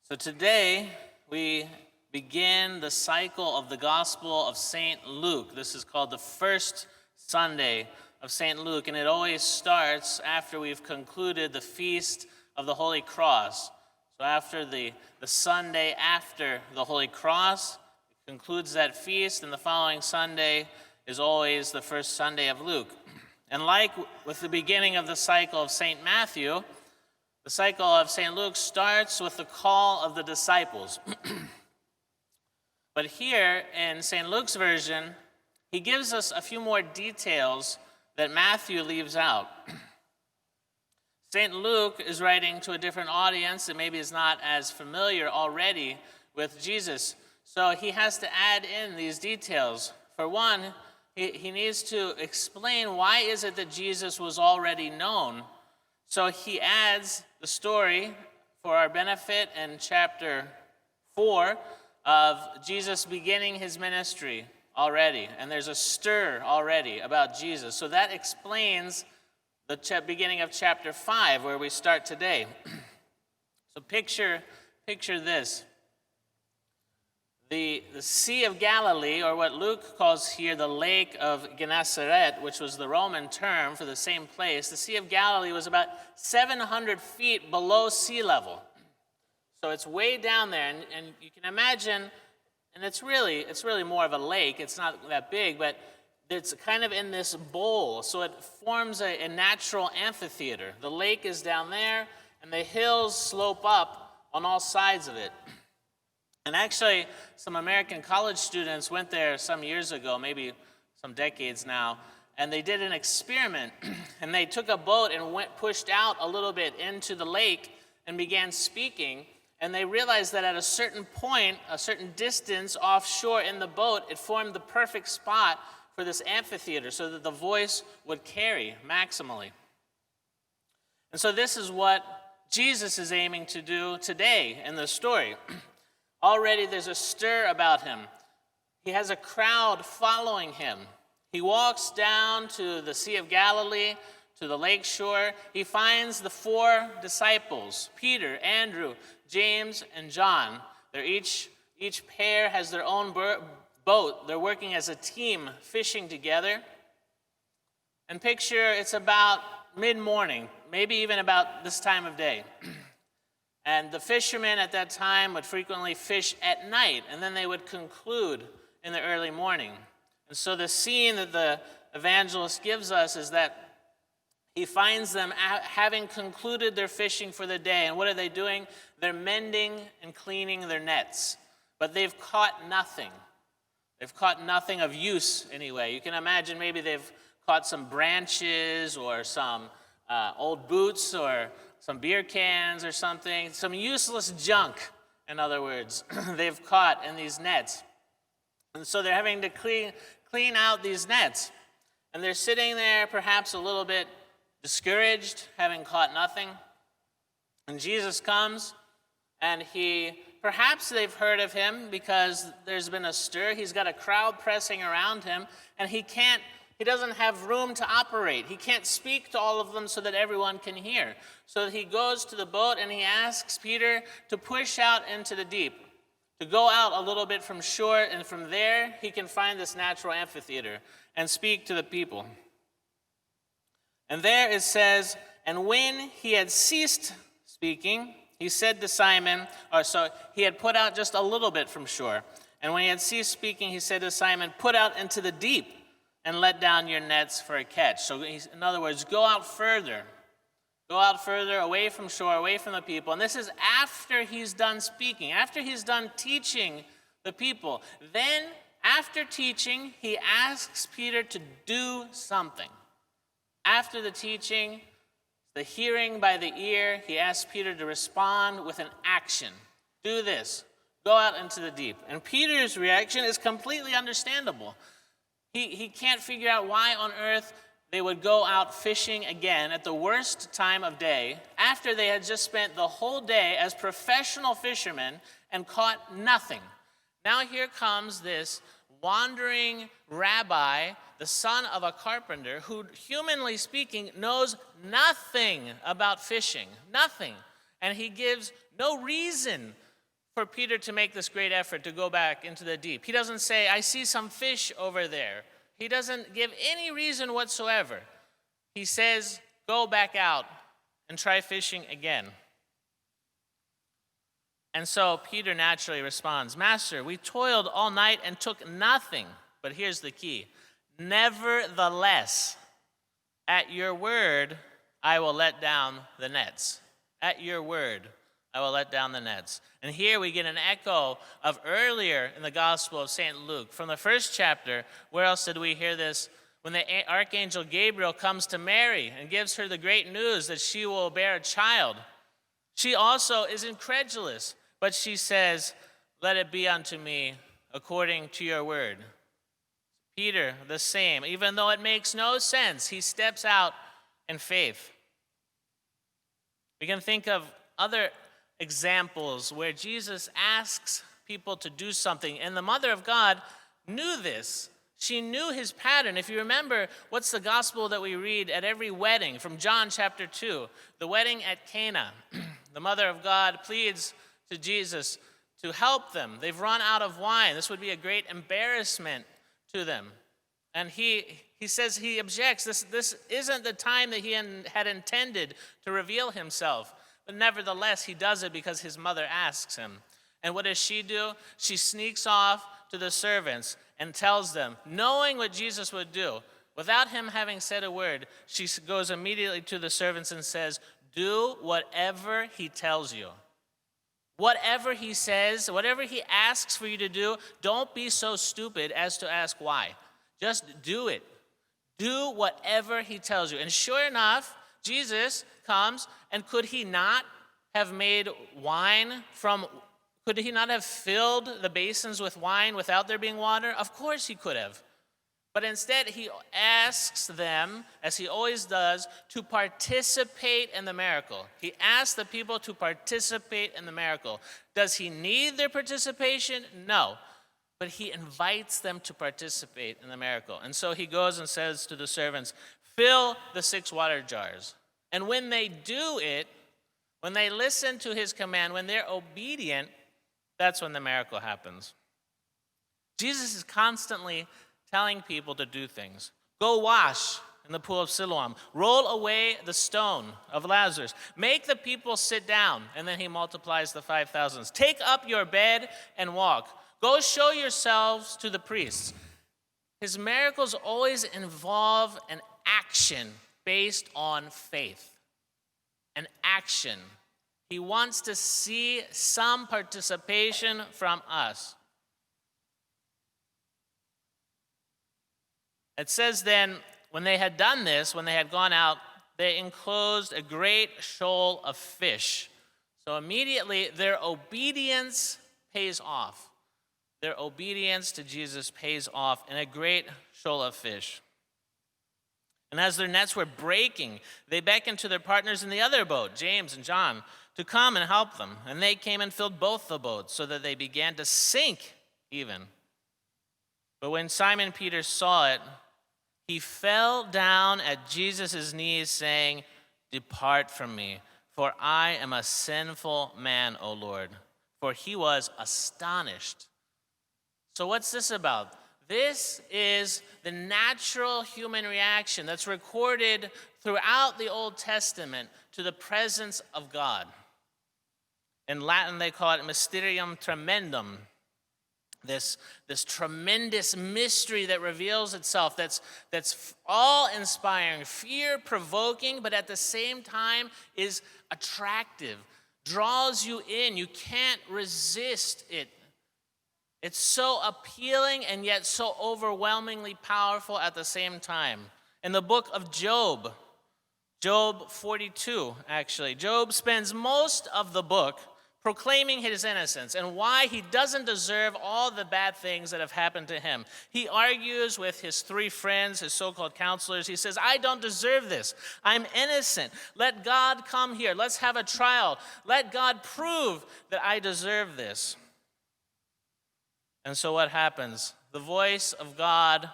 So today we begin the cycle of the Gospel of St. Luke. This is called the first Sunday of St. Luke, and it always starts after we've concluded the Feast of the Holy Cross. So after the Sunday after the Holy Cross, it concludes that feast, and the following Sunday is always the first Sunday of Luke. And like with the beginning of the cycle of St. Matthew, the cycle of St. Luke starts with the call of the disciples. But here in St. Luke's version, he gives us a few more details that Matthew leaves out. St. Luke is writing to a different audience that maybe is not as familiar already with Jesus. So he has to add in these details. For one, he needs to explain why is it that Jesus was already known. So he adds the story for our benefit in chapter 4 of Jesus beginning his ministry already. And there's a stir already about Jesus. So that explains the beginning of chapter 5 where we start today. So picture this. The Sea of Galilee, or what Luke calls here the Lake of Gennesaret, which was the Roman term for the same place, the Sea of Galilee was about 700 feet below sea level. So it's way down there, and you can imagine, and it's really more of a lake. It's not that big, but it's kind of in this bowl, so it forms a natural amphitheater. The lake is down there, and the hills slope up on all sides of it. And actually, some American college students went there some years ago, maybe some decades now, and they did an experiment. And they took a boat and pushed out a little bit into the lake and began speaking. And they realized that at a certain point, a certain distance offshore in the boat, it formed the perfect spot for this amphitheater so that the voice would carry maximally. And so this is what Jesus is aiming to do today in the story. Already there's a stir about him. He has a crowd following him. He walks down to the Sea of Galilee, to the lake shore. He finds the 4 disciples, Peter, Andrew, James, and John. They're each pair has their own boat. They're working as a team, fishing together. And picture it's about mid-morning, maybe even about this time of day. And the fishermen at that time would frequently fish at night, and then they would conclude in the early morning. And so the scene that the evangelist gives us is that he finds them having concluded their fishing for the day. And what are they doing? They're mending and cleaning their nets. But they've caught nothing. They've caught nothing of use anyway. You can imagine maybe they've caught some branches or some old boots or some beer cans or something, some useless junk, in other words, they've caught in these nets. And so they're having to clean out these nets. And they're sitting there perhaps a little bit discouraged, having caught nothing. And Jesus comes, and perhaps they've heard of him because there's been a stir. He's got a crowd pressing around him, and he doesn't have room to operate. He can't speak to all of them so that everyone can hear. So he goes to the boat and he asks Peter to push out into the deep, to go out a little bit from shore, and from there he can find this natural amphitheater and speak to the people. And there it says, and when he had ceased speaking, he said to Simon, so he had put out just a little bit from shore. And when he had ceased speaking, he said to Simon, put out into the deep and let down your nets for a catch. So in other words, go out further away from shore, away from the people. And this is after he's done speaking, after he's done teaching the people. Then, after teaching, he asks Peter to do something. After the teaching, the hearing by the ear, he asks Peter to respond with an action. Do this. Go out into the deep. And Peter's reaction is completely understandable. He can't figure out why on earth they would go out fishing again at the worst time of day after they had just spent the whole day as professional fishermen and caught nothing. Now here comes this wandering rabbi, the son of a carpenter, who, humanly speaking, knows nothing about fishing, nothing. And he gives no reason for Peter to make this great effort to go back into the deep. He doesn't say, I see some fish over there. He doesn't give any reason whatsoever. He says, go back out and try fishing again. And so Peter naturally responds, Master, we toiled all night and took nothing. But here's the key. Nevertheless, at your word, I will let down the nets. At your word, I will let down the nets. And here we get an echo of earlier in the Gospel of St. Luke. From the first chapter, where else did we hear this? When the archangel Gabriel comes to Mary and gives her the great news that she will bear a child. She also is incredulous, but she says, let it be unto me according to your word. Peter, the same. Even though it makes no sense, he steps out in faith. We can think of other examples where Jesus asks people to do something, and the Mother of God knew this. She knew his pattern. If you remember, what's the gospel that we read at every wedding from John chapter 2? The wedding at Cana. The Mother of God pleads to Jesus to help them. They've run out of wine. This would be a great embarrassment to them. And he says he objects. This isn't the time that he had intended to reveal himself. But nevertheless, he does it because his mother asks him. And what does she do? She sneaks off to the servants and tells them, knowing what Jesus would do, without him having said a word, she goes immediately to the servants and says, do whatever he tells you. Whatever he says, whatever he asks for you to do, don't be so stupid as to ask why. Just do it. Do whatever he tells you. And sure enough, Jesus comes, and could he not have made wine could he not have filled the basins with wine without there being water? Of course he could have. But instead, he asks them, as he always does, to participate in the miracle. He asks the people to participate in the miracle. Does he need their participation? No. But he invites them to participate in the miracle. And so he goes and says to the servants, fill the 6 water jars. And when they do it, when they listen to his command, when they're obedient, that's when the miracle happens. Jesus is constantly telling people to do things. Go wash in the pool of Siloam. Roll away the stone of Lazarus. Make the people sit down. And then he multiplies the 5,000. Take up your bed and walk. Go show yourselves to the priests. His miracles always involve an action based on faith. An action. He wants to see some participation from us. It says then, when they had done this, when they had gone out, they enclosed a great shoal of fish. So immediately their obedience pays off. Their obedience to Jesus pays off in a great shoal of fish. And as their nets were breaking, they beckoned to their partners in the other boat, James and John, to come and help them. And they came and filled both the boats, so that they began to sink even. But when Simon Peter saw it, he fell down at Jesus' knees, saying, depart from me, for I am a sinful man, O Lord. For he was astonished. So what's this about? This is the natural human reaction that's recorded throughout the Old Testament to the presence of God. In Latin, they call it mysterium tremendum. This tremendous mystery that reveals itself, that's awe-inspiring, fear-provoking, but at the same time is attractive, draws you in. You can't resist it. It's so appealing and yet so overwhelmingly powerful at the same time. In the book of Job 42, actually, Job spends most of the book proclaiming his innocence and why he doesn't deserve all the bad things that have happened to him. He argues with his 3 friends, his so-called counselors. He says, I don't deserve this. I'm innocent. Let God come here. Let's have a trial. Let God prove that I deserve this. And so what happens? The voice of God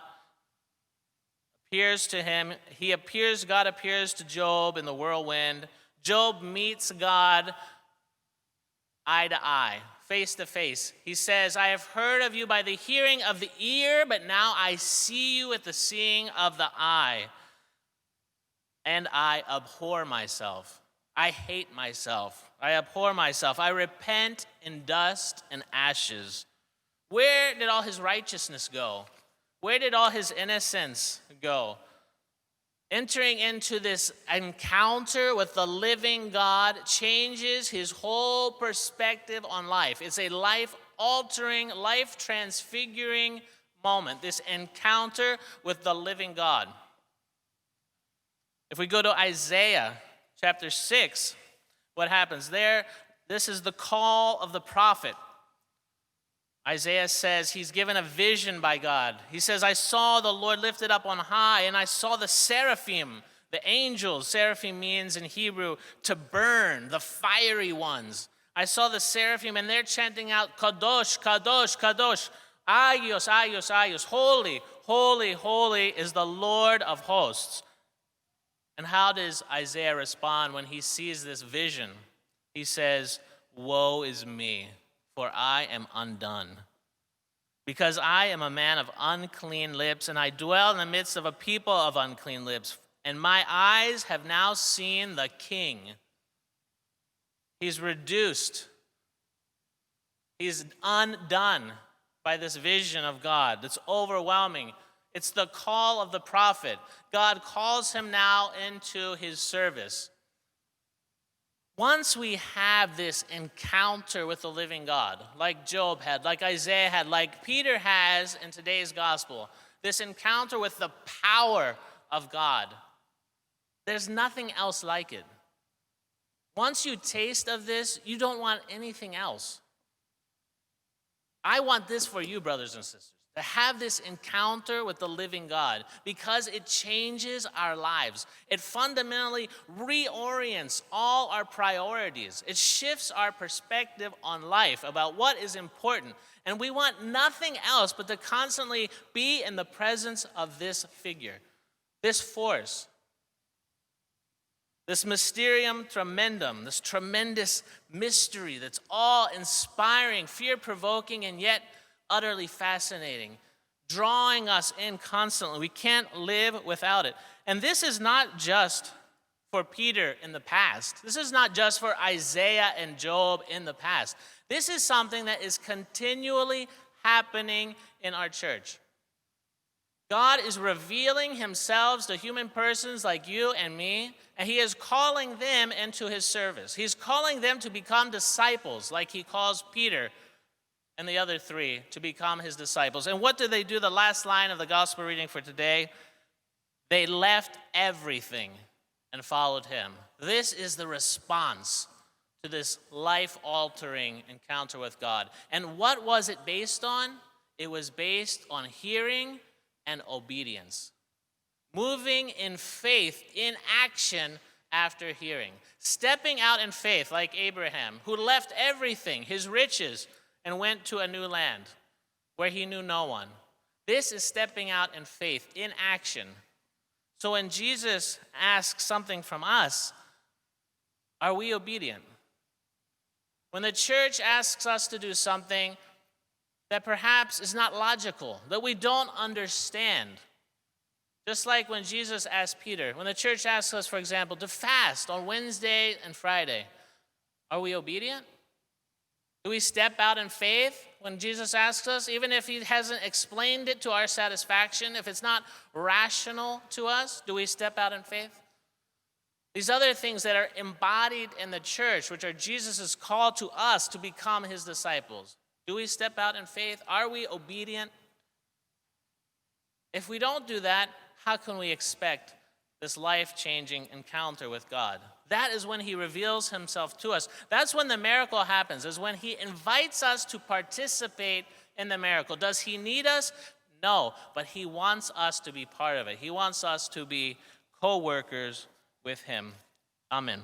appears to him. God appears to Job in the whirlwind. Job meets God eye to eye, face to face. He says, I have heard of you by the hearing of the ear, but now I see you with the seeing of the eye. And I abhor myself. I hate myself. I abhor myself. I repent in dust and ashes. Where did all his righteousness go? Where did all his innocence go? Entering into this encounter with the living God changes his whole perspective on life. It's a life-altering, life-transfiguring moment, this encounter with the living God. If we go to Isaiah chapter 6, what happens there? This is the call of the prophet. Isaiah says he's given a vision by God. He says, I saw the Lord lifted up on high, and I saw the seraphim, the angels. Seraphim means in Hebrew to burn, the fiery ones. I saw the seraphim, and they're chanting out, Kadosh, Kadosh, Kadosh, Agios, Agios, Agios. Holy, holy, holy is the Lord of hosts. And how does Isaiah respond when he sees this vision? He says, woe is me, for I am undone. Because I am a man of unclean lips, and I dwell in the midst of a people of unclean lips. And my eyes have now seen the King. He's reduced. He's undone by this vision of God that's overwhelming. It's the call of the prophet. God calls him now into his service. Once we have this encounter with the living God, like Job had, like Isaiah had, like Peter has in today's gospel, this encounter with the power of God, there's nothing else like it. Once you taste of this, you don't want anything else. I want this for you, brothers and sisters, to have this encounter with the living God, because it changes our lives. It fundamentally reorients all our priorities. It shifts our perspective on life about what is important. And we want nothing else but to constantly be in the presence of this figure, this force, this mysterium tremendum, this tremendous mystery that's awe-inspiring, fear-provoking, and yet utterly fascinating, drawing us in constantly. We can't live without it. And this is not just for Peter in the past. This is not just for Isaiah and Job in the past. This is something that is continually happening in our church. God is revealing himself to human persons like you and me, and he is calling them into his service. He's calling them to become disciples, like he calls Peter and the other three to become his disciples. And what did they do? The last line of the gospel reading for today, they left everything and followed him. This is the response to this life-altering encounter with God. And what was it based on? It was based on hearing and obedience. Moving in faith, in action after hearing. Stepping out in faith like Abraham, who left everything, his riches, and went to a new land where he knew no one. This is stepping out in faith, in action. So when Jesus asks something from us, are we obedient? When the church asks us to do something that perhaps is not logical, that we don't understand, just like when Jesus asked Peter, when the church asks us, for example, to fast on Wednesday and Friday, are we obedient? Do we step out in faith when Jesus asks us, even if he hasn't explained it to our satisfaction, if it's not rational to us, do we step out in faith? These other things that are embodied in the church, which are Jesus' call to us to become his disciples, do we step out in faith? Are we obedient? If we don't do that, how can we expect this life-changing encounter with God? That is when he reveals himself to us. That's when the miracle happens, is when he invites us to participate in the miracle. Does he need us? No, but he wants us to be part of it. He wants us to be co-workers with him. Amen.